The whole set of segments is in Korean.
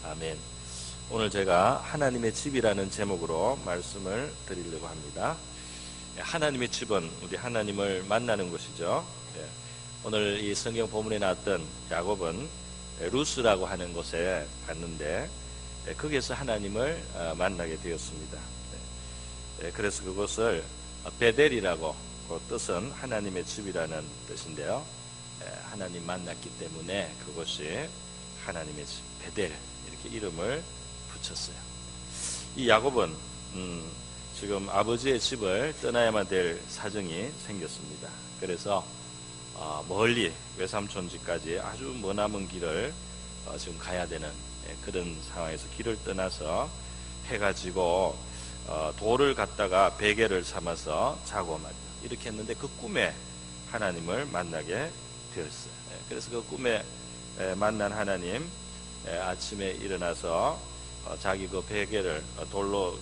아멘. 오늘 제가 하나님의 집이라는 제목으로 말씀을 드리려고 합니다. 하나님의 집은 우리 하나님을 만나는 곳이죠. 오늘 이 성경 본문에 나왔던 야곱은 루스라고 하는 곳에 갔는데 거기에서 하나님을 만나게 되었습니다. 그래서 그곳을 베델이라고, 그 뜻은 하나님의 집이라는 뜻인데요. 하나님 만났기 때문에 그곳이 하나님의 집, 베델, 이렇게 이름을 붙였어요. 이 야곱은 지금 아버지의 집을 떠나야만 될 사정이 생겼습니다. 그래서 멀리 외삼촌 집까지 아주 머나먼 길을 지금 가야 되는 그런 상황에서 길을 떠나서 해가 지고 돌을 갖다가 베개를 삼아서 자고 말이죠. 이렇게 했는데 그 꿈에 하나님을 만나게 되었어요. 그래서 그 꿈에 만난 하나님, 아침에 일어나서 자기 그 베개를 돌로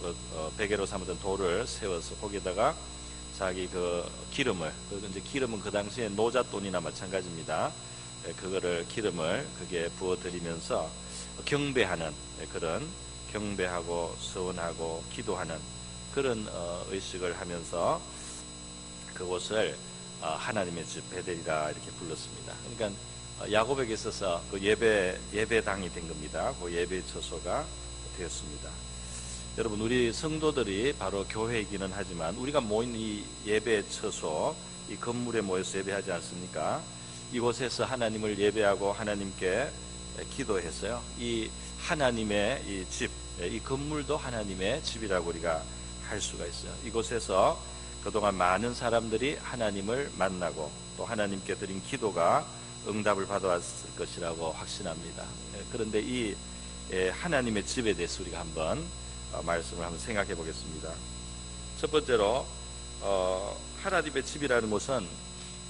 베개로 삼았던 돌을 세워서 거기다가 자기 그 기름을, 이제 기름은 그 당시에 노잣돈이나 마찬가지입니다. 그거를 기름을 그게 부어드리면서 경배하는, 그런 경배하고 서원하고 기도하는 그런 의식을 하면서 그곳을 하나님의 집 베델이라 이렇게 불렀습니다. 그러니까 야곱에게 있어서 그 예배당이 된 겁니다. 그 예배 처소가 되었습니다. 여러분, 우리 성도들이 바로 교회이기는 하지만 우리가 모인 이 예배 처소, 이 건물에 모여서 예배하지 않습니까? 이곳에서 하나님을 예배하고 하나님께 기도했어요. 이 하나님의 이 집, 이 건물도 하나님의 집이라고 우리가 할 수가 있어요. 이곳에서 그동안 많은 사람들이 하나님을 만나고 또 하나님께 드린 기도가 응답을 받아왔을 것이라고 확신합니다. 그런데 이 하나님의 집에 대해서 우리가 한번 말씀을 한번 생각해 보겠습니다. 첫 번째로 하나님의 집이라는 것은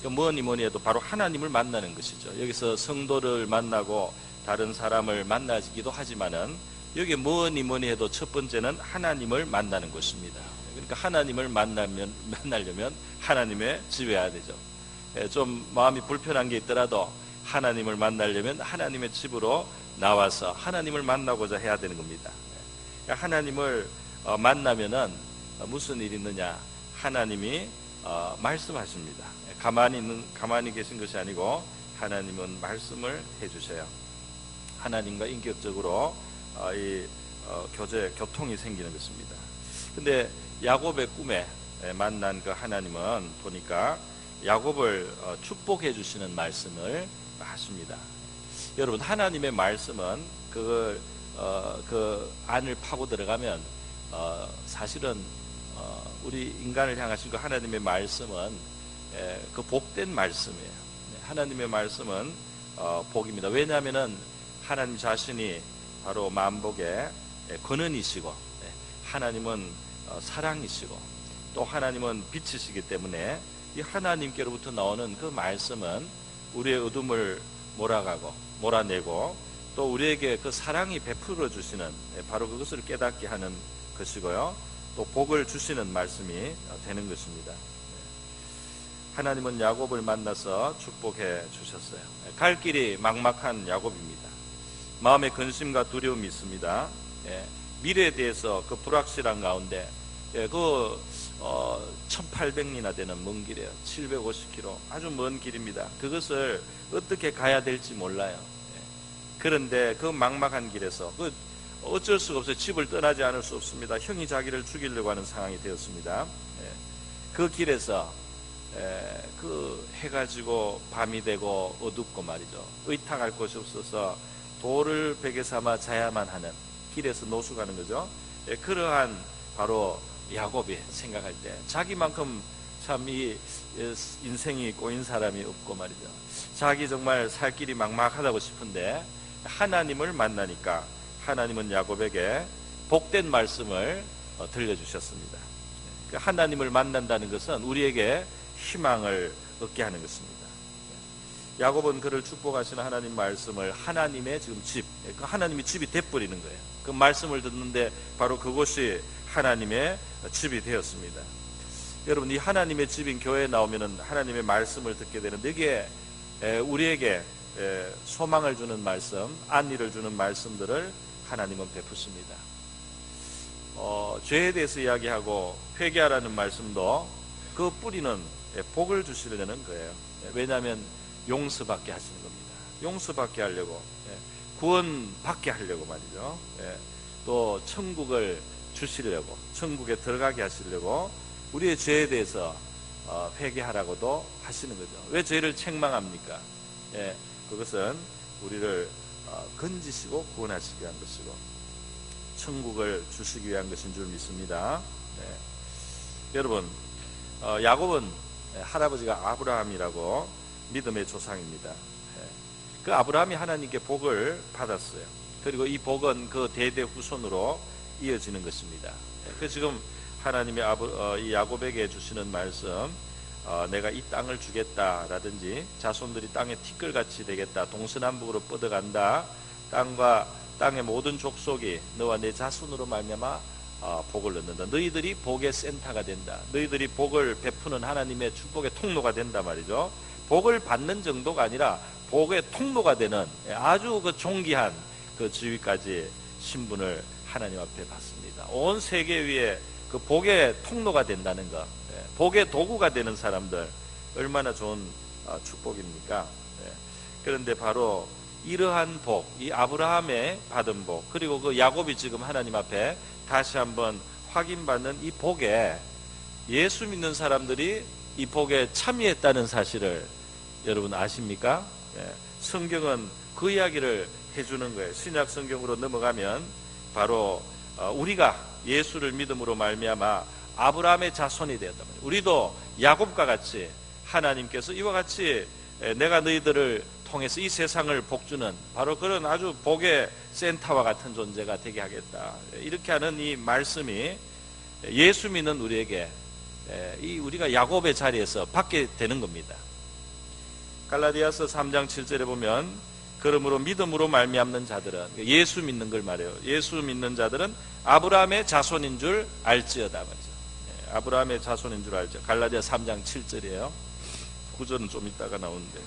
뭐니 해도 바로 하나님을 만나는 것이죠. 여기서 성도를 만나고 다른 사람을 만나기도 하지만은 여기 뭐니 해도 첫 번째는 하나님을 만나는 것입니다. 그러니까 하나님을 만나려면 하나님의 집에 와야 되죠. 좀 마음이 불편한 게 있더라도 하나님을 만나려면 하나님의 집으로 나와서 하나님을 만나고자 해야 되는 겁니다. 하나님을 만나면은 무슨 일이 있느냐? 하나님이 말씀하십니다. 가만히 계신 것이 아니고 하나님은 말씀을 해주셔요. 하나님과 인격적으로 교통이 생기는 것입니다. 근데 야곱의 꿈에 만난 그 하나님은 보니까 야곱을 축복해 주시는 말씀을 하십니다. 여러분, 하나님의 말씀은 그 안을 파고 들어가면 사실은 우리 인간을 향하신 그 하나님의 말씀은 그 복된 말씀이에요. 하나님의 말씀은 복입니다. 왜냐하면은 하나님 자신이 바로 만복의 근원이시고 하나님은 사랑이시고 또 하나님은 빛이시기 때문에 이 하나님께로부터 나오는 그 말씀은 우리의 어둠을 몰아내고 또 우리에게 그 사랑이 베풀어 주시는, 바로 그것을 깨닫게 하는 것이고요. 또 복을 주시는 말씀이 되는 것입니다. 하나님은 야곱을 만나서 축복해 주셨어요. 갈 길이 막막한 야곱입니다. 마음에 근심과 두려움이 있습니다. 미래에 대해서 그 불확실한 가운데 1800리나 되는 먼 길이에요. 750km, 아주 먼 길입니다. 그것을 어떻게 가야 될지 몰라요. 그런데 그 막막한 길에서 어쩔 수가 없어요. 집을 떠나지 않을 수 없습니다. 형이 자기를 죽이려고 하는 상황이 되었습니다. 그 길에서 그 해가 지고 밤이 되고 어둡고 말이죠. 의탁할 곳이 없어서 돌을 베개 삼아 자야만 하는 길에서 노숙하는 거죠. 그러한 바로 야곱이 생각할 때 자기만큼 참 이 인생이 꼬인 사람이 없고 말이죠. 자기 정말 살 길이 막막하다고 싶은데 하나님을 만나니까 하나님은 야곱에게 복된 말씀을 들려주셨습니다. 하나님을 만난다는 것은 우리에게 희망을 얻게 하는 것입니다. 야곱은 그를 축복하시는 하나님 말씀을 하나님의 지금 집, 하나님이 집이 돼버리는 거예요. 그 말씀을 듣는데 바로 그곳이 하나님의 집이 되었습니다. 여러분, 이 하나님의 집인 교회에 나오면은 하나님의 말씀을 듣게 되는데 이게 우리에게 소망을 주는 말씀, 안위를 주는 말씀들을 하나님은 베푸십니다. 죄에 대해서 이야기하고 회개하라는 말씀도 그 뿌리는 복을 주시려는 거예요. 왜냐하면 용서받게 하시는 겁니다. 용서받게 하려고, 구원받게 하려고 말이죠. 또 천국을 주시려고, 천국에 들어가게 하시려고 우리의 죄에 대해서 회개하라고도 하시는 거죠. 왜 죄를 책망합니까? 그것은 우리를 건지시고 구원하시기 위한 것이고 천국을 주시기 위한 것인 줄 믿습니다. 여러분, 야곱은 할아버지가 아브라함이라고 믿음의 조상입니다. 그 아브라함이 하나님께 복을 받았어요. 그리고 이 복은 그 대대 후손으로 이어지는 것입니다. 그래서 지금 하나님이 이 야곱에게 주시는 말씀, 내가 이 땅을 주겠다라든지 자손들이 땅에 티끌같이 되겠다, 동서남북으로 뻗어간다, 땅의 모든 족속이 너와 내 자손으로 말미암아 복을 얻는다, 너희들이 복의 센터가 된다, 너희들이 복을 베푸는 하나님의 축복의 통로가 된다 말이죠. 복을 받는 정도가 아니라 복의 통로가 되는 아주 그 존귀한 그 지위까지 신분을 하나님 앞에 받습니다. 온 세계 위에 그 복의 통로가 된다는 것, 복의 도구가 되는 사람들, 얼마나 좋은 축복입니까? 그런데 바로 이러한 복, 이 아브라함의 받은 복, 그리고 그 야곱이 지금 하나님 앞에 다시 한번 확인받는 이 복에 예수 믿는 사람들이 이 복에 참여했다는 사실을 여러분 아십니까? 성경은 그 이야기를 해주는 거예요. 신약 성경으로 넘어가면 바로 우리가 예수를 믿음으로 말미암아 아브라함의 자손이 되었단 말이에요. 우리도 야곱과 같이 하나님께서 이와 같이 내가 너희들을 통해서 이 세상을 복주는 바로 그런 아주 복의 센터와 같은 존재가 되게 하겠다, 이렇게 하는 이 말씀이 예수 믿는 우리에게 우리가 야곱의 자리에서 받게 되는 겁니다. 갈라디아서 3장 7절에 보면 그러므로 믿음으로 말미암는 자들은, 예수 믿는 걸 말해요. 예수 믿는 자들은 아브라함의 자손인 줄 알지어다 말이죠. 아브라함의 자손인 줄 알죠. 갈라디아 3장 7절이에요. 9절은 좀 이따가 나오는데,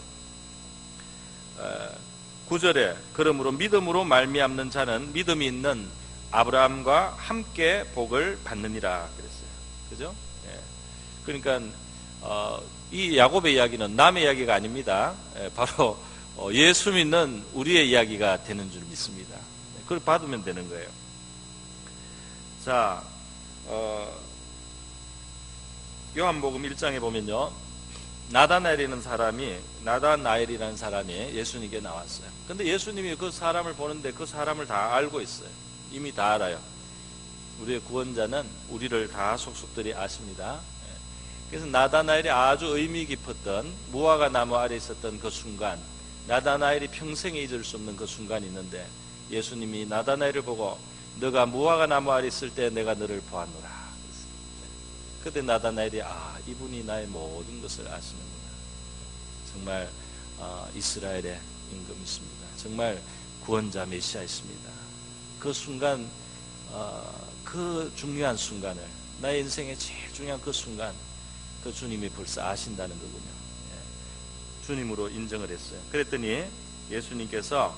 9절에 그러므로 믿음으로 말미암는 자는 믿음이 있는 아브라함과 함께 복을 받느니라 그랬어요. 그죠? 그러니까 이 야곱의 이야기는 남의 이야기가 아닙니다. 바로 예수 믿는 우리의 이야기가 되는 줄 믿습니다. 그걸 받으면 되는 거예요. 자, 요한복음 1장에 보면요, 나다나엘이라는 사람이 예수님께 나왔어요. 근데 예수님이 그 사람을 보는데 그 사람을 다 알고 있어요. 이미 다 알아요. 우리의 구원자는 우리를 다 속속들이 아십니다. 그래서 나다나엘이 아주 의미 깊었던 무화과 나무 아래 있었던 그 순간, 나다나엘이 평생에 잊을 수 없는 그 순간이 있는데, 예수님이 나다나엘을 보고 너가 무화과 나무 아래 있을 때 내가 너를 보았노라. 그때 나다나엘이 이분이 나의 모든 것을 아시는구나. 정말 이스라엘의 임금이십니다. 정말 구원자 메시아이십니다. 그 순간, 그 중요한 순간을, 나의 인생의 제일 중요한 그 순간, 그 주님이 벌써 아신다는 거군요. 주님으로 인정을 했어요. 그랬더니 예수님께서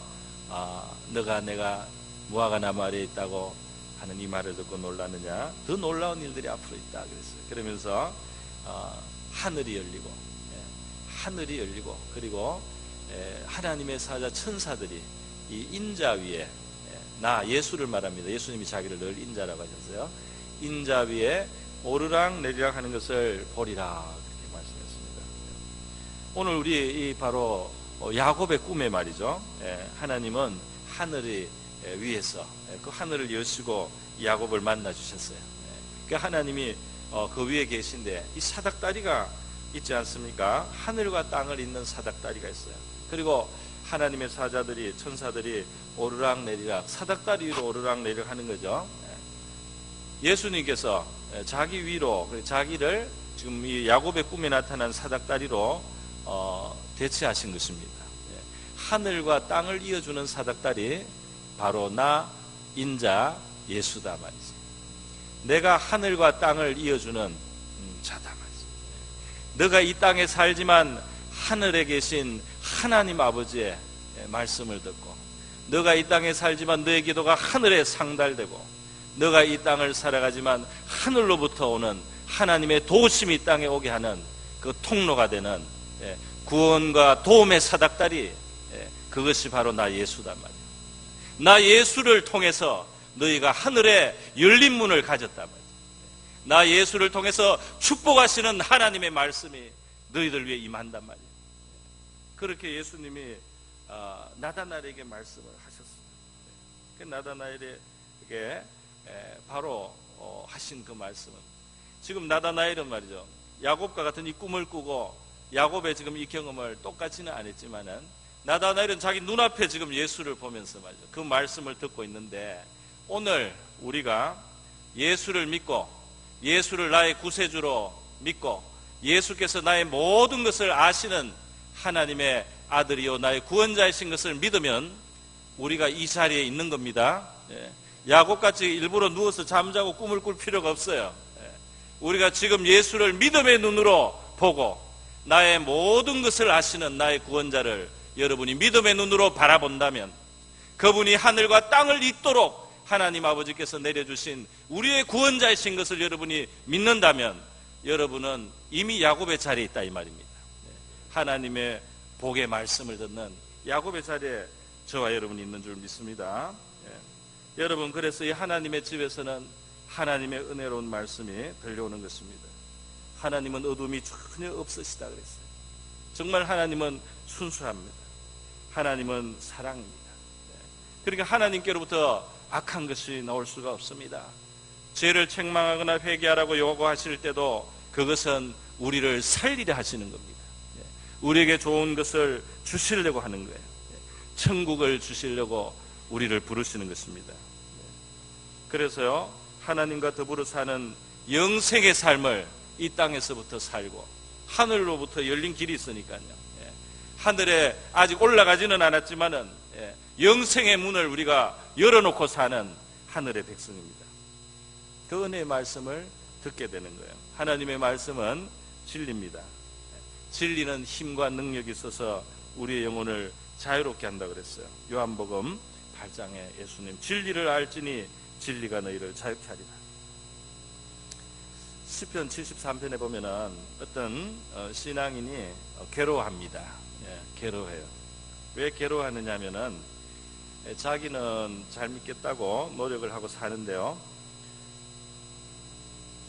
너가 내가 무화과 나무 아래에 있다고 하는 이 말을 듣고 놀랐느냐? 더 놀라운 일들이 앞으로 있다 그랬어요. 그러면서 하늘이 열리고 그리고 하나님의 사자 천사들이 이 인자 위에, 나 예수를 말합니다. 예수님이 자기를 늘 인자라고 하셨어요. 인자 위에 오르락 내리락 하는 것을 보리라, 그렇게 말씀했습니다. 오늘 우리 바로 야곱의 꿈에 말이죠, 하나님은 하늘이 위에서 그 하늘을 여시고 야곱을 만나 주셨어요. 그 하나님이 그 위에 계신데 이 사닥다리가 있지 않습니까? 하늘과 땅을 잇는 사닥다리가 있어요. 그리고 하나님의 사자들이, 천사들이 오르락 내리락, 사닥다리 위로 오르락 내리락 하는 거죠. 예수님께서 자기 위로, 자기를 지금 이 야곱의 꿈에 나타난 사닥다리로 대체하신 것입니다. 하늘과 땅을 이어주는 사닥다리, 바로 나 인자 예수다 말이지. 내가 하늘과 땅을 이어주는 자다 말이지. 너가 이 땅에 살지만 하늘에 계신 하나님 아버지의 말씀을 듣고, 너가 이 땅에 살지만 너의 기도가 하늘에 상달되고, 너가 이 땅을 살아가지만 하늘로부터 오는 하나님의 도우심이 이 땅에 오게 하는 그 통로가 되는 구원과 도움의 사닥다리, 그것이 바로 나 예수단 말이에요. 나 예수를 통해서 너희가 하늘에 열린 문을 가졌단 말이에요. 나 예수를 통해서 축복하시는 하나님의 말씀이 너희들 위해 임한단 말이에요. 그렇게 예수님이 나다나엘에게 말씀을 하셨어요. 나다나엘에게 바로 하신 그 말씀은, 지금 나다나엘은 말이죠, 야곱과 같은 이 꿈을 꾸고 야곱의 지금 이 경험을 똑같이는 안 했지만은, 나다나엘은 자기 눈앞에 지금 예수를 보면서 말이죠, 그 말씀을 듣고 있는데, 오늘 우리가 예수를 믿고 예수를 나의 구세주로 믿고 예수께서 나의 모든 것을 아시는 하나님의 아들이요 나의 구원자이신 것을 믿으면 우리가 이 자리에 있는 겁니다. 야곱같이 일부러 누워서 잠자고 꿈을 꿀 필요가 없어요. 우리가 지금 예수를 믿음의 눈으로 보고 나의 모든 것을 아시는 나의 구원자를 여러분이 믿음의 눈으로 바라본다면, 그분이 하늘과 땅을 잇도록 하나님 아버지께서 내려주신 우리의 구원자이신 것을 여러분이 믿는다면, 여러분은 이미 야곱의 자리에 있다 이 말입니다. 하나님의 복의 말씀을 듣는 야곱의 자리에 저와 여러분이 있는 줄 믿습니다. 여러분, 그래서 이 하나님의 집에서는 하나님의 은혜로운 말씀이 들려오는 것입니다. 하나님은 어둠이 전혀 없으시다 그랬어요. 정말 하나님은 순수합니다. 하나님은 사랑입니다. 그러니까 하나님께로부터 악한 것이 나올 수가 없습니다. 죄를 책망하거나 회개하라고 요구하실 때도 그것은 우리를 살리려 하시는 겁니다. 우리에게 좋은 것을 주시려고 하는 거예요. 천국을 주시려고 우리를 부르시는 것입니다. 그래서요, 하나님과 더불어 사는 영생의 삶을 이 땅에서부터 살고, 하늘로부터 열린 길이 있으니까요, 하늘에 아직 올라가지는 않았지만은 영생의 문을 우리가 열어놓고 사는 하늘의 백성입니다. 그 은혜의 말씀을 듣게 되는 거예요. 하나님의 말씀은 진리입니다. 진리는 힘과 능력이 있어서 우리의 영혼을 자유롭게 한다 그랬어요. 요한복음 8장에 예수님, 진리를 알지니 진리가 너희를 자유케 하리라. 시편 73편에 보면은 어떤 신앙인이 괴로워합니다. 괴로워해요. 왜 괴로워하느냐 하면은, 자기는 잘 믿겠다고 노력을 하고 사는데요,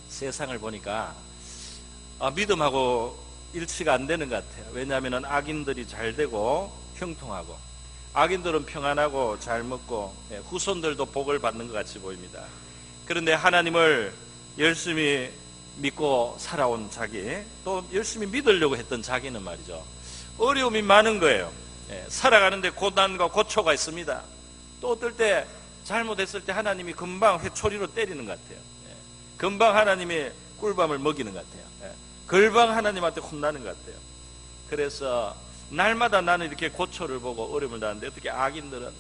세상을 보니까 믿음하고 일치가 안 되는 것 같아요. 왜냐하면 악인들이 잘 되고 형통하고, 악인들은 평안하고 잘 먹고, 후손들도 복을 받는 것 같이 보입니다. 그런데 하나님을 열심히 믿고 살아온 자기, 또 열심히 믿으려고 했던 자기는 말이죠, 어려움이 많은 거예요. 살아가는데 고난과 고초가 있습니다. 또 어떨 때 잘못했을 때 하나님이 금방 회초리로 때리는 것 같아요. 금방 하나님이 꿀밤을 먹이는 것 같아요. 금방 하나님한테 혼나는 것 같아요. 그래서 날마다 나는 이렇게 고초를 보고 어려움을 당하는데 어떻게 악인들은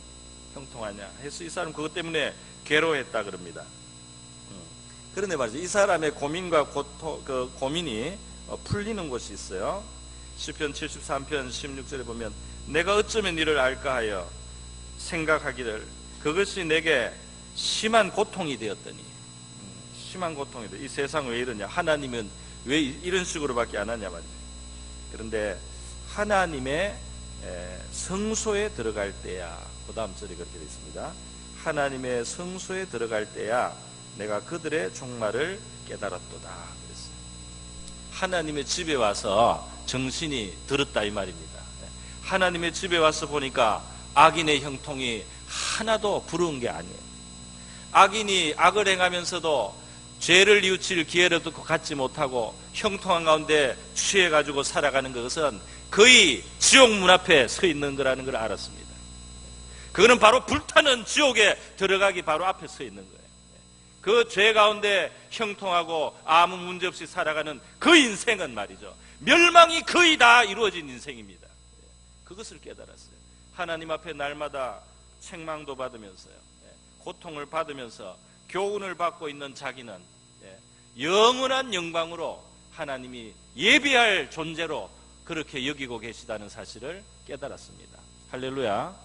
형통하냐 해서 이 사람 그것 때문에 괴로워했다 그럽니다. 그런데 말이죠, 이 사람의 고민과 고민이 풀리는 곳이 있어요. 시편 73편 16절에 보면, 내가 어쩌면 이를 알까 하여 생각하기를 그것이 내게 심한 고통이 되었더니. 심한 고통이 돼. 이 세상 왜 이러냐, 하나님은 왜 이런 식으로밖에 안 하냐 말이죠. 그런데 하나님의 성소에 들어갈 때야, 그 다음 절이 그렇게 되어 있습니다. 하나님의 성소에 들어갈 때야 내가 그들의 종말을 깨달았도다 그랬어요. 하나님의 집에 와서 정신이 들었다 이 말입니다. 하나님의 집에 와서 보니까 악인의 형통이 하나도 부러운 게 아니에요. 악인이 악을 행하면서도 죄를 뉘우칠 기회를 갖지 못하고 형통한 가운데 취해가지고 살아가는 것은 거의 지옥 문 앞에 서 있는 거라는 걸 알았습니다. 그거는 바로 불타는 지옥에 들어가기 바로 앞에 서 있는 거예요. 그 죄 가운데 형통하고 아무 문제 없이 살아가는 그 인생은 말이죠, 멸망이 거의 다 이루어진 인생입니다. 그것을 깨달았어요. 하나님 앞에 날마다 책망도 받으면서요, 고통을 받으면서 교훈을 받고 있는 자기는 영원한 영광으로 하나님이 예비할 존재로 그렇게 여기고 계시다는 사실을 깨달았습니다. 할렐루야.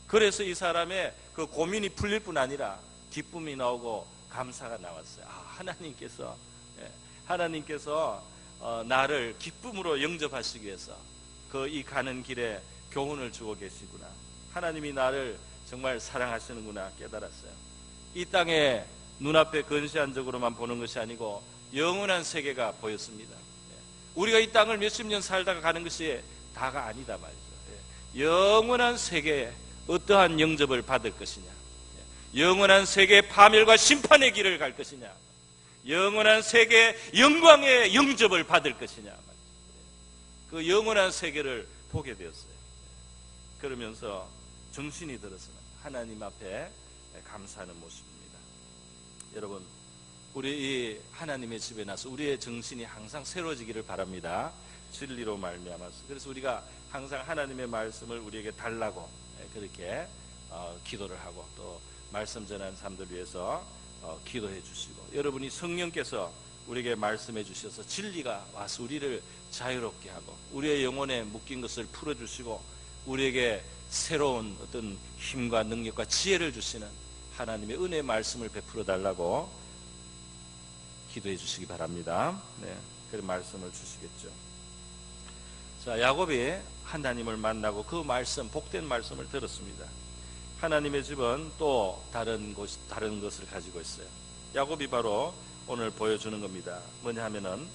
그래서 이 사람의 그 고민이 풀릴 뿐 아니라 기쁨이 나오고 감사가 나왔어요. 하나님께서 나를 기쁨으로 영접하시기 위해서 이 가는 길에 교훈을 주고 계시구나. 하나님이 나를 정말 사랑하시는구나 깨달았어요. 이 땅에 눈앞에 근시안적으로만 보는 것이 아니고 영원한 세계가 보였습니다. 우리가 이 땅을 몇십 년 살다가 가는 것이 다가 아니다 말이죠. 영원한 세계에 어떠한 영접을 받을 것이냐, 영원한 세계의 파멸과 심판의 길을 갈 것이냐, 영원한 세계의 영광의 영접을 받을 것이냐, 그 영원한 세계를 보게 되었어요. 그러면서 정신이 들어서는 하나님 앞에 감사하는 모습입니다. 여러분, 우리 이 하나님의 집에 나서 우리의 정신이 항상 새로워지기를 바랍니다. 진리로 말미암아서. 그래서 우리가 항상 하나님의 말씀을 우리에게 달라고 그렇게 기도를 하고 또 말씀 전하는 사람들 위해서 기도해 주시고, 여러분이 성령께서 우리에게 말씀해 주셔서 진리가 와서 우리를 자유롭게 하고 우리의 영혼에 묶인 것을 풀어주시고 우리에게 새로운 어떤 힘과 능력과 지혜를 주시는 하나님의 은혜의 말씀을 베풀어 달라고 기도해 주시기 바랍니다. 그런 말씀을 주시겠죠. 자, 야곱이 하나님을 만나고 그 말씀, 복된 말씀을 들었습니다. 하나님의 집은 또 다른 것을 가지고 있어요. 야곱이 바로 오늘 보여주는 겁니다. 뭐냐 하면은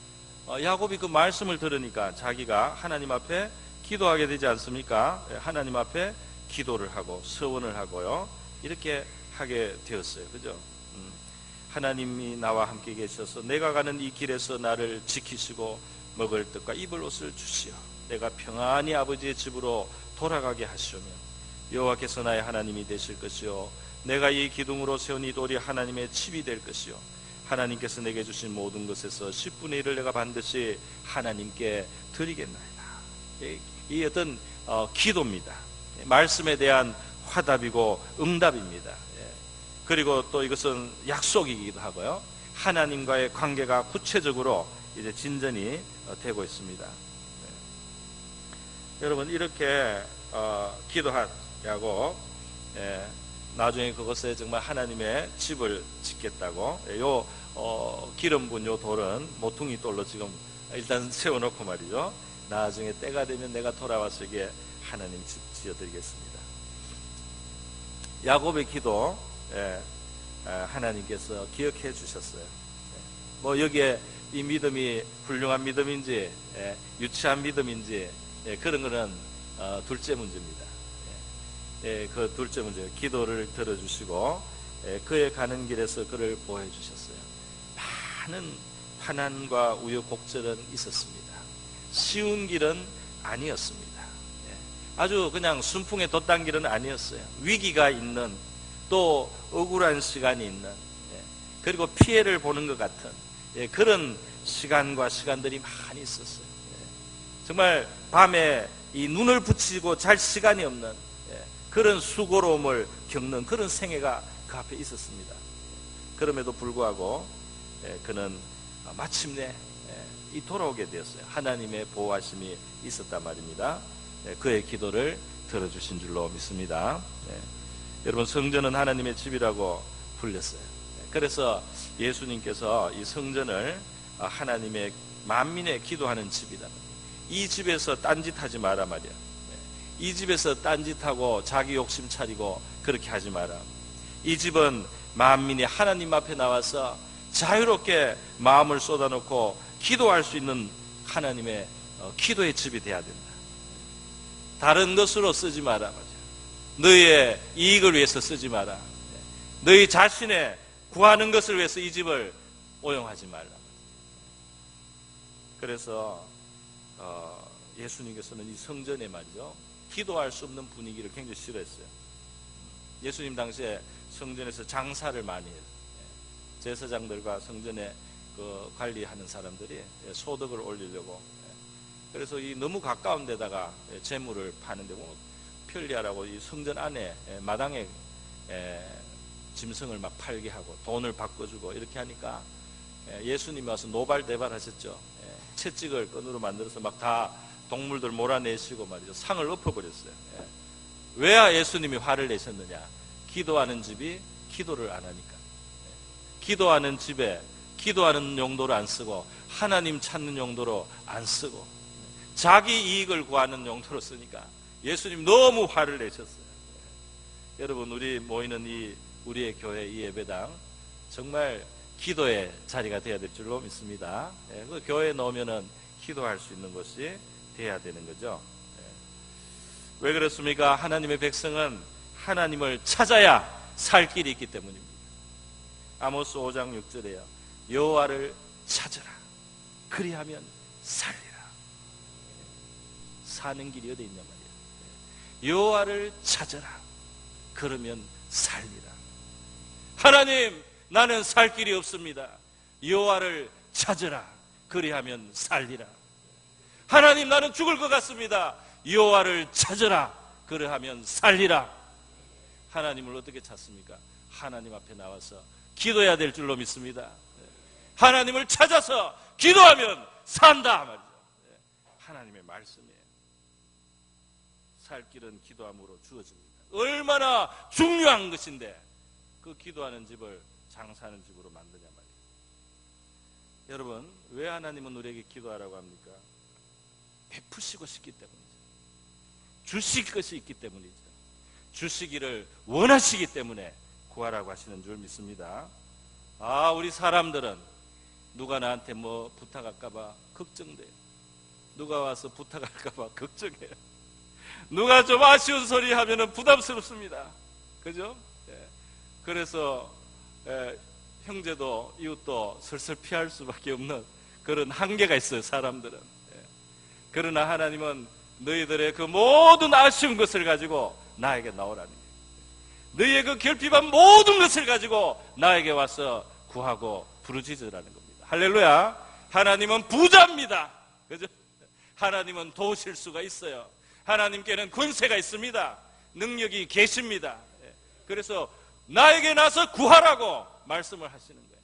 야곱이 그 말씀을 들으니까 자기가 하나님 앞에 기도하게 되지 않습니까? 하나님 앞에 기도를 하고 서원을 하고요, 이렇게 하게 되었어요. 그죠? 하나님이 나와 함께 계셔서 내가 가는 이 길에서 나를 지키시고 먹을 뜻과 입을 옷을 주시어 내가 평안히 아버지의 집으로 돌아가게 하시오며 여호와께서 나의 하나님이 되실 것이요 내가 이 기둥으로 세운 이 돌이 하나님의 집이 될 것이요 하나님께서 내게 주신 모든 것에서 10분의 1을 내가 반드시 하나님께 드리겠나이다. 이 어떤 기도입니다. 말씀에 대한 화답이고 응답입니다. 그리고 또 이것은 약속이기도 하고요, 하나님과의 관계가 구체적으로 이제 진전이 되고 있습니다. 여러분, 이렇게 기도한 야곱, 나중에 그것에 정말 하나님의 집을 짓겠다고 기름 부은 요 돌은 모퉁이 돌로 지금 일단 세워놓고 말이죠, 나중에 때가 되면 내가 돌아와서 이게 하나님 집 지어드리겠습니다. 야곱의 기도 하나님께서 기억해 주셨어요. 뭐 여기에 이 믿음이 훌륭한 믿음인지 유치한 믿음인지 그런 거는 둘째 문제입니다. 그 둘째 문제, 기도를 들어주시고 그의 가는 길에서 그를 보여주셨어요. 많은 환난과 우여곡절은 있었습니다. 쉬운 길은 아니었습니다. 아주 그냥 순풍에 돛단 길은 아니었어요. 위기가 있는, 또 억울한 시간이 있는, 그리고 피해를 보는 것 같은 그런 시간과 시간들이 많이 있었어요. 정말 밤에 이 눈을 붙이고 잘 시간이 없는 그런 수고로움을 겪는 그런 생애가 그 앞에 있었습니다. 그럼에도 불구하고 그는 마침내 돌아오게 되었어요. 하나님의 보호하심이 있었단 말입니다. 그의 기도를 들어주신 줄로 믿습니다. 여러분, 성전은 하나님의 집이라고 불렸어요. 그래서 예수님께서 이 성전을 하나님의 만민의 기도하는 집이다, 이 집에서 딴짓하지 마라 말이야. 이 집에서 딴짓하고 자기 욕심 차리고 그렇게 하지 마라. 이 집은 만민이 하나님 앞에 나와서 자유롭게 마음을 쏟아놓고 기도할 수 있는 하나님의 기도의 집이 돼야 된다. 다른 것으로 쓰지 마라 말이야. 너희의 이익을 위해서 쓰지 마라. 너희 자신의 구하는 것을 위해서 이 집을 오용하지 말라. 그래서 예수님께서는 이 성전에 말이죠, 기도할 수 없는 분위기를 굉장히 싫어했어요. 예수님 당시에 성전에서 장사를 많이 해요. 제사장들과 성전에 그 관리하는 사람들이 소득을 올리려고, 그래서 이 너무 가까운 데다가 재물을 파는데 뭐 편리하라고 이 성전 안에 마당에 짐승을 막 팔게 하고 돈을 바꿔주고 이렇게 하니까 예수님이 와서 노발대발 하셨죠. 채찍을 끈으로 만들어서 막 다 동물들 몰아내시고 말이죠, 상을 엎어버렸어요. 왜 예수님이 화를 내셨느냐? 기도하는 집이 기도를 안 하니까. 기도하는 집에 기도하는 용도로 안 쓰고 하나님 찾는 용도로 안 쓰고 자기 이익을 구하는 용도로 쓰니까 예수님 너무 화를 내셨어요. 여러분, 우리 모이는 우리의 교회 이 예배당 정말 기도의 자리가 되어야 될 줄로 믿습니다. 그 교회에 넣으면은 기도할 수 있는 것이 돼야 되는 거죠. 왜 그렇습니까? 하나님의 백성은 하나님을 찾아야 살 길이 있기 때문입니다. 아모스 5장 6절에요. 여호와를 찾으라. 그리하면 살리라. 사는 길이 어디 있냐 말이에요. 여호와를 찾으라. 그러면 살리라. 하나님, 나는 살 길이 없습니다. 여호와를 찾으라. 그리하면 살리라. 하나님, 나는 죽을 것 같습니다. 여호와를 찾으라. 그러하면 살리라. 하나님을 어떻게 찾습니까? 하나님 앞에 나와서 기도해야 될 줄로 믿습니다. 하나님을 찾아서 기도하면 산다 말이죠. 하나님의 말씀이에요. 살 길은 기도함으로 주어집니다. 얼마나 중요한 것인데 그 기도하는 집을 장사하는 집으로 만드냐 말이에요. 여러분, 왜 하나님은 우리에게 기도하라고 합니까? 베푸시고 싶기 때문이죠. 주실 것이 있기 때문이죠. 주시기를 원하시기 때문에 구하라고 하시는 줄 믿습니다. 우리 사람들은 누가 나한테 뭐 부탁할까봐 걱정돼요. 누가 와서 부탁할까봐 걱정해요. 누가 좀 아쉬운 소리 하면은 부담스럽습니다. 그죠? 그래서 형제도 이웃도 슬슬 피할 수밖에 없는 그런 한계가 있어요, 사람들은. 그러나 하나님은 너희들의 그 모든 아쉬운 것을 가지고 나에게 나오라는 거예요. 너희의 그 결핍한 모든 것을 가지고 나에게 와서 구하고 부르짖으라는 겁니다. 할렐루야. 하나님은 부자입니다. 그죠? 하나님은 도우실 수가 있어요. 하나님께는 권세가 있습니다. 능력이 계십니다. 그래서 나에게 나서 구하라고 말씀을 하시는 거예요.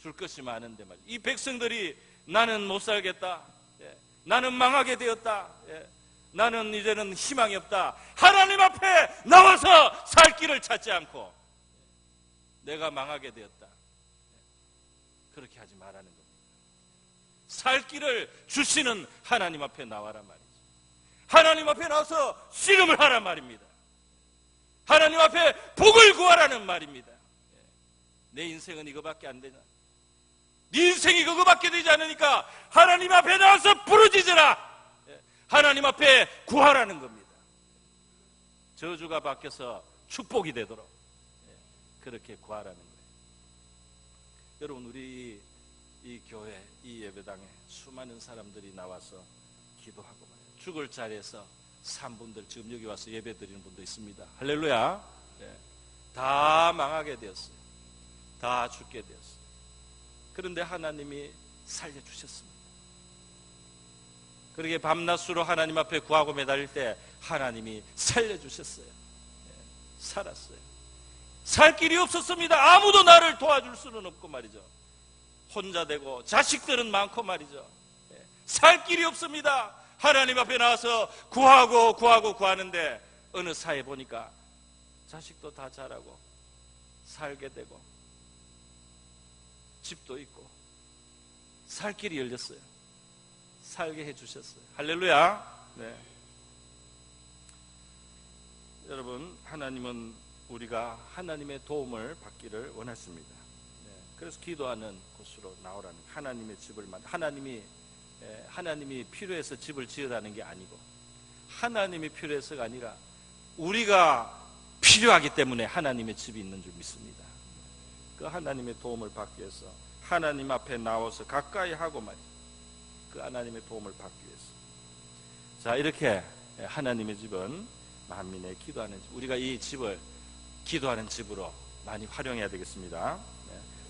줄 것이 많은데 말이에요. 이 백성들이 나는 못 살겠다. 나는 망하게 되었다. 나는 이제는 희망이 없다. 하나님 앞에 나와서 살 길을 찾지 않고 내가 망하게 되었다. 그렇게 하지 말라는 겁니다. 살 길을 주시는 하나님 앞에 나와라 말이죠. 하나님 앞에 나와서 씨름을 하란 말입니다. 하나님 앞에 복을 구하라는 말입니다. 내 인생은 이거밖에 안 되냐? 네 인생이 그거밖에 되지 않으니까 하나님 앞에 나와서 부르짖으라. 하나님 앞에 구하라는 겁니다. 저주가 바뀌어서 축복이 되도록 그렇게 구하라는 거예요. 여러분, 우리 이 교회, 이 예배당에 수많은 사람들이 나와서 기도하고 말이에요. 죽을 자리에서 산 분들, 지금 여기 와서 예배 드리는 분도 있습니다. 할렐루야. 다 망하게 되었어요. 다 죽게 되었어요. 그런데 하나님이 살려주셨습니다. 그렇게 밤낮으로 하나님 앞에 구하고 매달릴 때 하나님이 살려주셨어요. 살았어요. 살 길이 없었습니다. 아무도 나를 도와줄 수는 없고 말이죠. 혼자 되고 자식들은 많고 말이죠. 살 길이 없습니다. 하나님 앞에 나와서 구하는데 어느 사이에 보니까 자식도 다 자라고 살게 되고 집도 있고 살 길이 열렸어요. 살게 해주셨어요. 할렐루야. 여러분, 하나님은 우리가 하나님의 도움을 받기를 원하십니다. 그래서 기도하는 곳으로 나오라는, 하나님의 집을 하나님이 필요해서 집을 지으라는 게 아니고 하나님이 필요해서가 아니라 우리가 필요하기 때문에 하나님의 집이 있는 줄 믿습니다. 그 하나님의 도움을 받기 위해서 하나님 앞에 나와서 가까이 하고 말이죠. 그 하나님의 도움을 받기 위해서. 자, 이렇게 하나님의 집은 만민의 기도하는 집. 우리가 이 집을 기도하는 집으로 많이 활용해야 되겠습니다.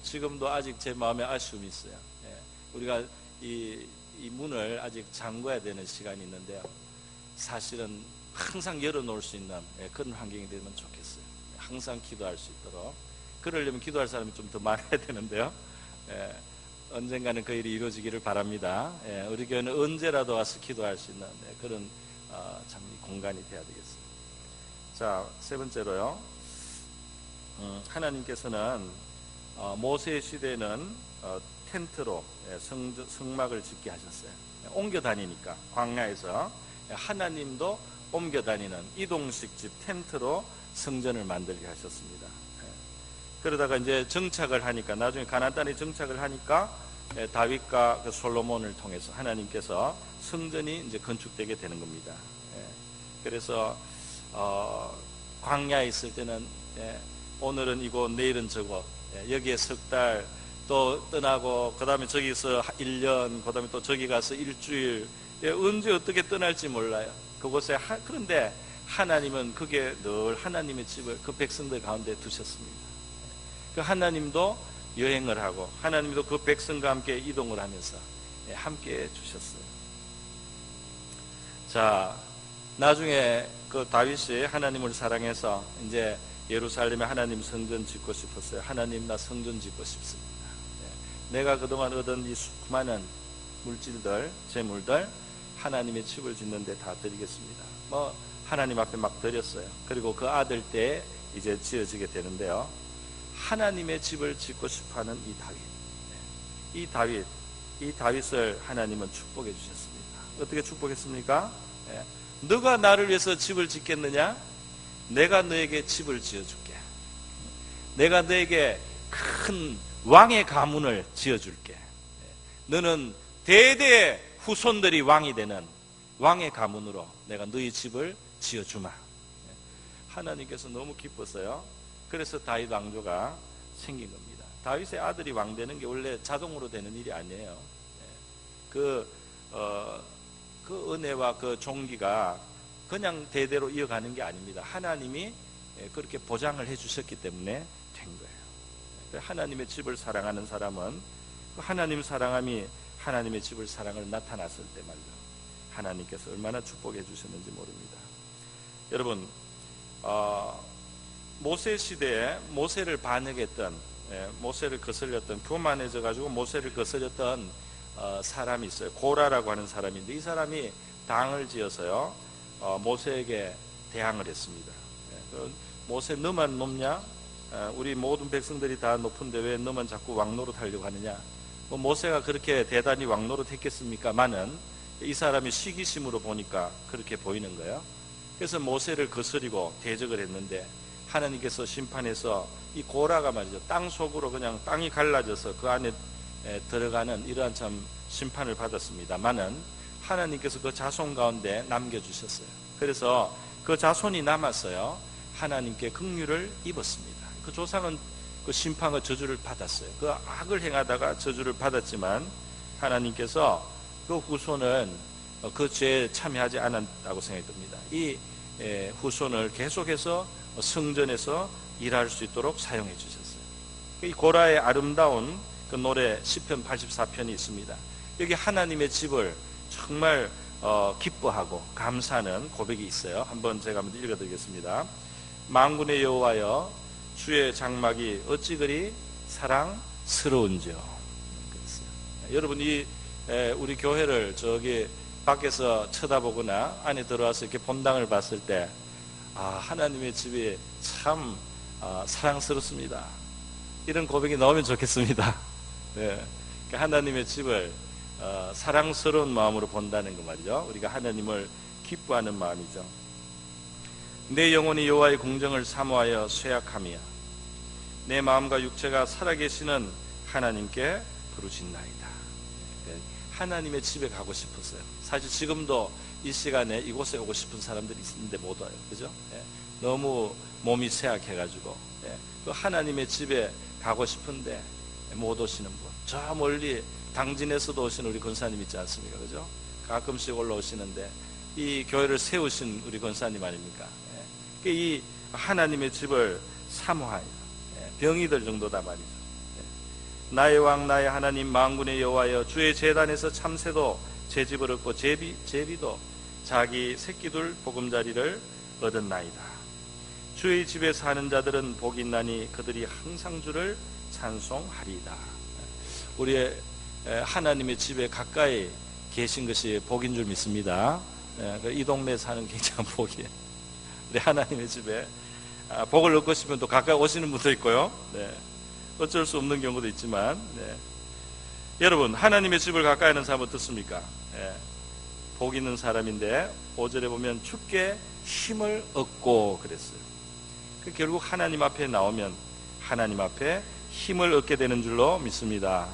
지금도 아직 제 마음에 아쉬움이 있어요. 우리가 이 문을 아직 잠궈야 되는 시간이 있는데요. 사실은 항상 열어놓을 수 있는 그런 환경이 되면 좋겠어요. 항상 기도할 수 있도록. 그러려면 기도할 사람이 좀 더 많아야 되는데요. 언젠가는 그 일이 이루어지기를 바랍니다. 우리 교회는 언제라도 와서 기도할 수 있는 그런 참 공간이 돼야 되겠습니다. 자, 세 번째로요. 하나님께서는 모세 시대는 텐트로 성막을 짓게 하셨어요. 옮겨 다니니까 광야에서 하나님도 옮겨 다니는 이동식 집 텐트로 성전을 만들게 하셨습니다. 그러다가 이제 정착을 하니까 나중에 가나안 땅에 정착을 하니까 다윗과 그 솔로몬을 통해서 하나님께서 성전이 이제 건축되게 되는 겁니다. 그래서 광야에 있을 때는 오늘은 이곳 내일은 저곳 여기에 석 달 또 떠나고 그 다음에 저기서 1년 그 다음에 또 저기 가서 일주일 언제 어떻게 떠날지 몰라요. 그곳에 그런데 하나님은 그게 늘 하나님의 집을 그 백성들 가운데 두셨습니다. 그 하나님도 여행을 하고 하나님도 그 백성과 함께 이동을 하면서 함께 주셨어요. 자, 나중에 그 다윗이 하나님을 사랑해서 이제 예루살렘에 하나님 성전 짓고 싶었어요. 하나님, 나 성전 짓고 싶습니다. 내가 그동안 얻은 이 수많은 물질들, 재물들 하나님의 집을 짓는데 다 드리겠습니다. 뭐 하나님 앞에 막 드렸어요. 그리고 그 아들 때 이제 지어지게 되는데요. 하나님의 집을 짓고 싶어하는 이 다윗을 하나님은 축복해 주셨습니다. 어떻게 축복했습니까? 너가 나를 위해서 집을 짓겠느냐? 내가 너에게 집을 지어줄게. 내가 너에게 큰 왕의 가문을 지어줄게. 너는 대대 후손들이 왕이 되는 왕의 가문으로 내가 너희 집을 지어주마. 하나님께서 너무 기뻤어요. 그래서 다윗 왕조가 생긴 겁니다. 다윗의 아들이 왕 되는 게 원래 자동으로 되는 일이 아니에요. 그 은혜와 그 종기가 그냥 대대로 이어가는 게 아닙니다. 하나님이 그렇게 보장을 해주셨기 때문에 된 거예요. 하나님의 집을 사랑하는 사람은 그 하나님 사랑함이 하나님의 집을 사랑을 나타났을 때 말이죠. 하나님께서 얼마나 축복해 주셨는지 모릅니다. 여러분, 모세 시대에 모세를 반역했던, 모세를 거슬렸던, 교만해져 가지고 모세를 거슬렸던 사람이 있어요. 고라라고 하는 사람인데 이 사람이 당을 지어서요 모세에게 대항을 했습니다. 모세, 너만 높냐? 우리 모든 백성들이 다 높은데 왜 너만 자꾸 왕노릇 하려고 하느냐? 뭐 모세가 그렇게 대단히 왕노릇 했겠습니까마는 이 사람이 시기심으로 보니까 그렇게 보이는 거예요. 그래서 모세를 거스리고 대적을 했는데 하나님께서 심판해서 이 고라가 말이죠, 땅 속으로 그냥 땅이 갈라져서 그 안에 들어가는 이러한 참 심판을 받았습니다마는 하나님께서 그 자손 가운데 남겨주셨어요. 그래서 그 자손이 남았어요. 하나님께 긍휼을 입었습니다. 그 조상은 그 심판과 저주를 받았어요. 그 악을 행하다가 저주를 받았지만 하나님께서 그 후손은 그 죄에 참여하지 않았다고 생각이 듭니다. 이 후손을 계속해서 성전에서 일할 수 있도록 사용해 주셨어요. 이 고라의 아름다운 그 노래 시편 84편이 있습니다. 여기 하나님의 집을 정말 기뻐하고 감사하는 고백이 있어요. 한번 제가 한번 읽어드리겠습니다. 만군의 여호와여, 주의 장막이 어찌 그리 사랑스러운지요. 여러분, 우리 교회를 저기 밖에서 쳐다보거나 안에 들어와서 이렇게 본당을 봤을 때 하나님의 집이 참 사랑스럽습니다. 이런 고백이 나오면 좋겠습니다. 네. 그러니까 하나님의 집을 사랑스러운 마음으로 본다는 거 말이죠. 우리가 하나님을 기뻐하는 마음이죠. 내 영혼이 여호와의 공정을 사모하여 쇠약하며 내 마음과 육체가 살아계시는 하나님께 부르짖나이다. 하나님의 집에 가고 싶었어요. 사실 지금도 이 시간에 이곳에 오고 싶은 사람들이 있는데 못 와요. 그죠? 너무 몸이 쇠약해가지고 그 하나님의 집에 가고 싶은데 못 오시는 분, 저 멀리 당진에서도 오시는 우리 권사님 있지 않습니까? 그죠? 가끔씩 올라오시는데 이 교회를 세우신 우리 권사님 아닙니까? 이 하나님의 집을 사모하여 병이 들 정도다 말이죠. 나의 왕 나의 하나님 만군의 여호와여, 주의 제단에서 참새도 제 집을 얻고 제비도 자기 새끼들 보금자리를 얻었나이다. 주의 집에 사는 자들은 복이 있나니 그들이 항상 주를 찬송하리이다. 우리의 하나님의 집에 가까이 계신 것이 복인 줄 믿습니다. 이 동네에 사는 굉장한 복이에요. 우리 하나님의 집에 복을 얻고 싶으면 또 가까이 오시는 분도 있고요. 어쩔 수 없는 경우도 있지만, 여러분, 하나님의 집을 가까이 하는 사람 어떻습니까? 복 있는 사람인데 5절에 보면 주께 힘을 얻고 그랬어요. 결국 하나님 앞에 나오면 하나님 앞에 힘을 얻게 되는 줄로 믿습니다.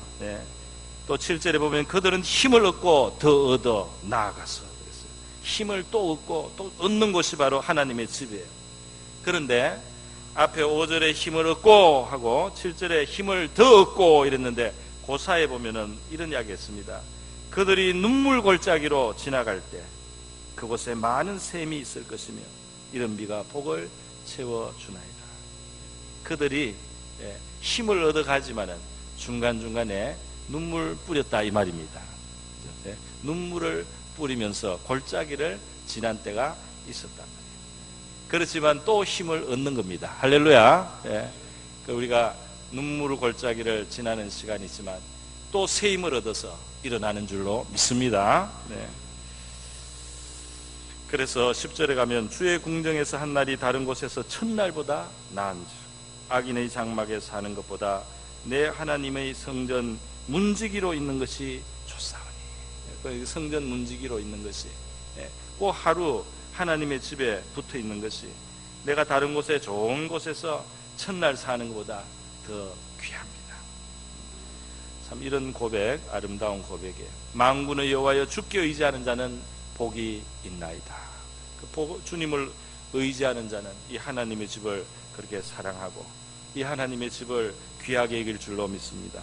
또 7절에 보면 그들은 힘을 얻고 더 얻어 나아가서 그랬어요. 힘을 또 얻고 또 얻는 곳이 바로 하나님의 집이에요. 그런데 앞에 5절에 힘을 얻고 하고 7절에 힘을 더 얻고 이랬는데 그 사이에 보면은 이런 이야기 했습니다. 그들이 눈물 골짜기로 지나갈 때 그곳에 많은 샘이 있을 것이며 이런 비가 복을 채워주나이다. 그들이 힘을 얻어가지만은 중간중간에 눈물 뿌렸다 이 말입니다. 눈물을 뿌리면서 골짜기를 지난 때가 있었단 말이에요. 그렇지만 또 힘을 얻는 겁니다. 할렐루야. 우리가 눈물 골짜기를 지나는 시간이 있지만 또 새 힘을 얻어서 일어나는 줄로 믿습니다. 그래서 10절에 가면 주의 궁정에서 한 날이 다른 곳에서 첫날보다 나은즉 악인의 장막에 사는 것보다 내 하나님의 성전 문지기로 있는 것이 좋사오니. 성전 문지기로 있는 것이 꼭 하루 하나님의 집에 붙어 있는 것이 내가 다른 곳에 좋은 곳에서 첫날 사는 것보다 더 귀합니다. 참 이런 고백, 아름다운 고백이에요. 만군의 여호와여 주께 의지하는 자는 복이 있나이다. 주님을 의지하는 자는 이 하나님의 집을 그렇게 사랑하고 이 하나님의 집을 귀하게 여길 줄로 믿습니다.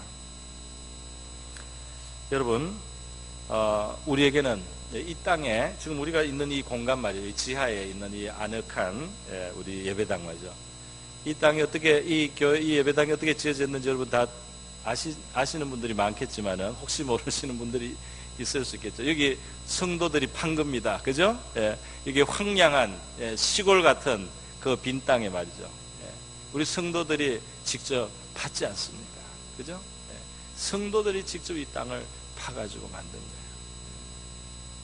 여러분, 우리에게는 이 땅에 지금 우리가 있는 이 공간 말이에요. 이 지하에 있는 이 아늑한 우리 예배당 말이죠. 이 땅이 어떻게 이 예배당이 어떻게 지어졌는지 여러분 다 아시는 분들이 많겠지만은 혹시 모르시는 분들이 있을 수 있겠죠. 여기 성도들이 판 겁니다. 그죠? 이게 황량한 시골 같은 그 빈 땅에 말이죠. 우리 성도들이 직접 받지 않습니까? 그죠? 성도들이 직접 이 땅을 파가지고 만든 거예요.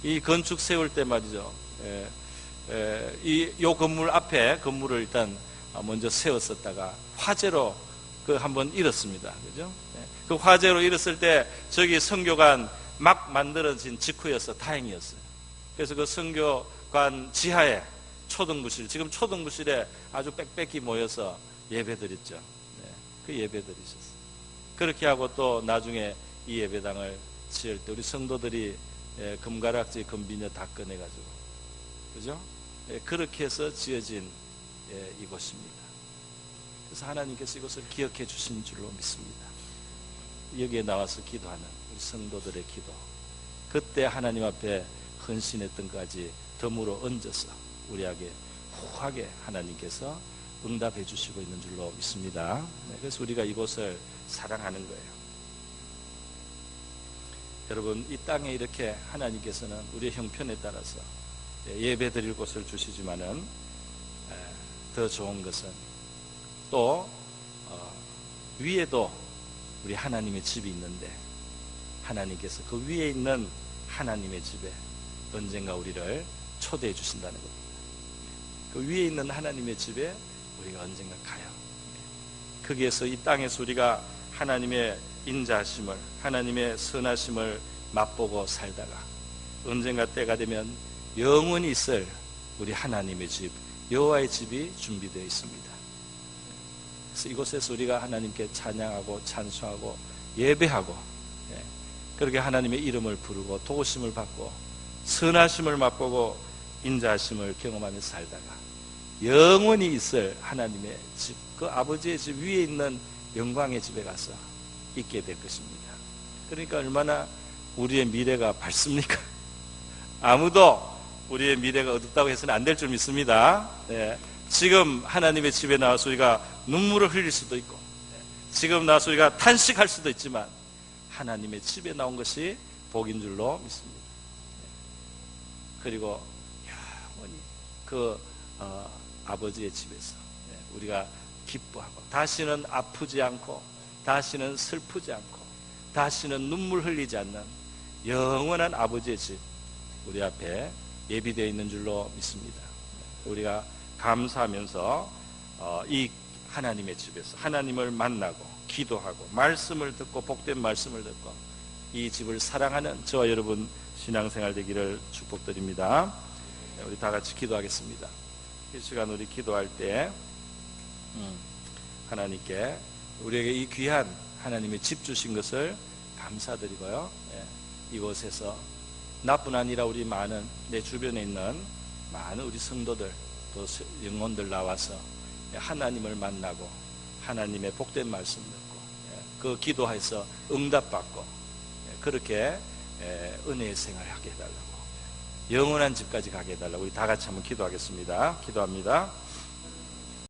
이 건축 세울 때 말이죠. 요 건물 앞에 건물을 일단 먼저 세웠었다가 화재로 한번 잃었습니다. 그죠? 그 화재로 잃었을 때 저기 선교관 막 만들어진 직후여서 다행이었어요. 그래서 그 선교관 지하에 초등부실, 지금 초등부실에 아주 빽빽히 모여서 예배드렸죠. 그 예배드리셨어요. 그렇게 하고 또 나중에 이 예배당을 지을 때 우리 성도들이 금가락지, 금비녀 다 꺼내가지고, 그죠? 그렇게 해서 지어진 이곳입니다. 그래서 하나님께서 이것을 기억해 주신 줄로 믿습니다. 여기에 나와서 기도하는 우리 성도들의 기도, 그때 하나님 앞에 헌신했던 것까지 덤으로 얹어서 우리에게 후하게 하나님께서 응답해 주시고 있는 줄로 믿습니다. 그래서 우리가 이곳을 사랑하는 거예요. 여러분, 이 땅에 이렇게 하나님께서는 우리의 형편에 따라서 예배 드릴 곳을 주시지만은 더 좋은 것은 또 위에도 우리 하나님의 집이 있는데 하나님께서 그 위에 있는 하나님의 집에 언젠가 우리를 초대해 주신다는 겁니다. 그 위에 있는 하나님의 집에 우리가 언젠가 가요. 거기에서 이 땅에서 우리가 하나님의 인자하심을, 하나님의 선하심을 맛보고 살다가 언젠가 때가 되면 영원히 있을 우리 하나님의 집, 여호와의 집이 준비되어 있습니다. 그래서 이곳에서 우리가 하나님께 찬양하고 찬송하고 예배하고 그렇게 하나님의 이름을 부르고 도우심을 받고 선하심을 맛보고 인자하심을 경험하며 살다가 영원히 있을 하나님의 집, 그 아버지의 집 위에 있는 영광의 집에 가서 있게 될 것입니다. 그러니까 얼마나 우리의 미래가 밝습니까? 아무도 우리의 미래가 어둡다고 해서는 안 될 줄 믿습니다. 지금 하나님의 집에 나와서 우리가 눈물을 흘릴 수도 있고 지금 나와서 우리가 탄식할 수도 있지만 하나님의 집에 나온 것이 복인 줄로 믿습니다. 그리고 영원히 그 아버지의 집에서 우리가 기뻐하고 다시는 아프지 않고 다시는 슬프지 않고 다시는 눈물 흘리지 않는 영원한 아버지의 집 우리 앞에 예비되어 있는 줄로 믿습니다. 우리가 감사하면서 이 하나님의 집에서 하나님을 만나고 기도하고 말씀을 듣고 복된 말씀을 듣고 이 집을 사랑하는 저와 여러분 신앙생활 되기를 축복드립니다. 우리 다 같이 기도하겠습니다. 이 시간 우리 기도할 때 하나님께 우리에게 이 귀한 하나님의 집 주신 것을 감사드리고요. 이곳에서 나뿐 아니라 우리 많은 내 주변에 있는 많은 우리 성도들 또 영혼들 나와서 하나님을 만나고 하나님의 복된 말씀 듣고 그 기도해서 응답받고 그렇게 은혜의 생활을 하게 해달라고 영원한 집까지 가게 해달라고 우리 다 같이 한번 기도하겠습니다. 기도합니다.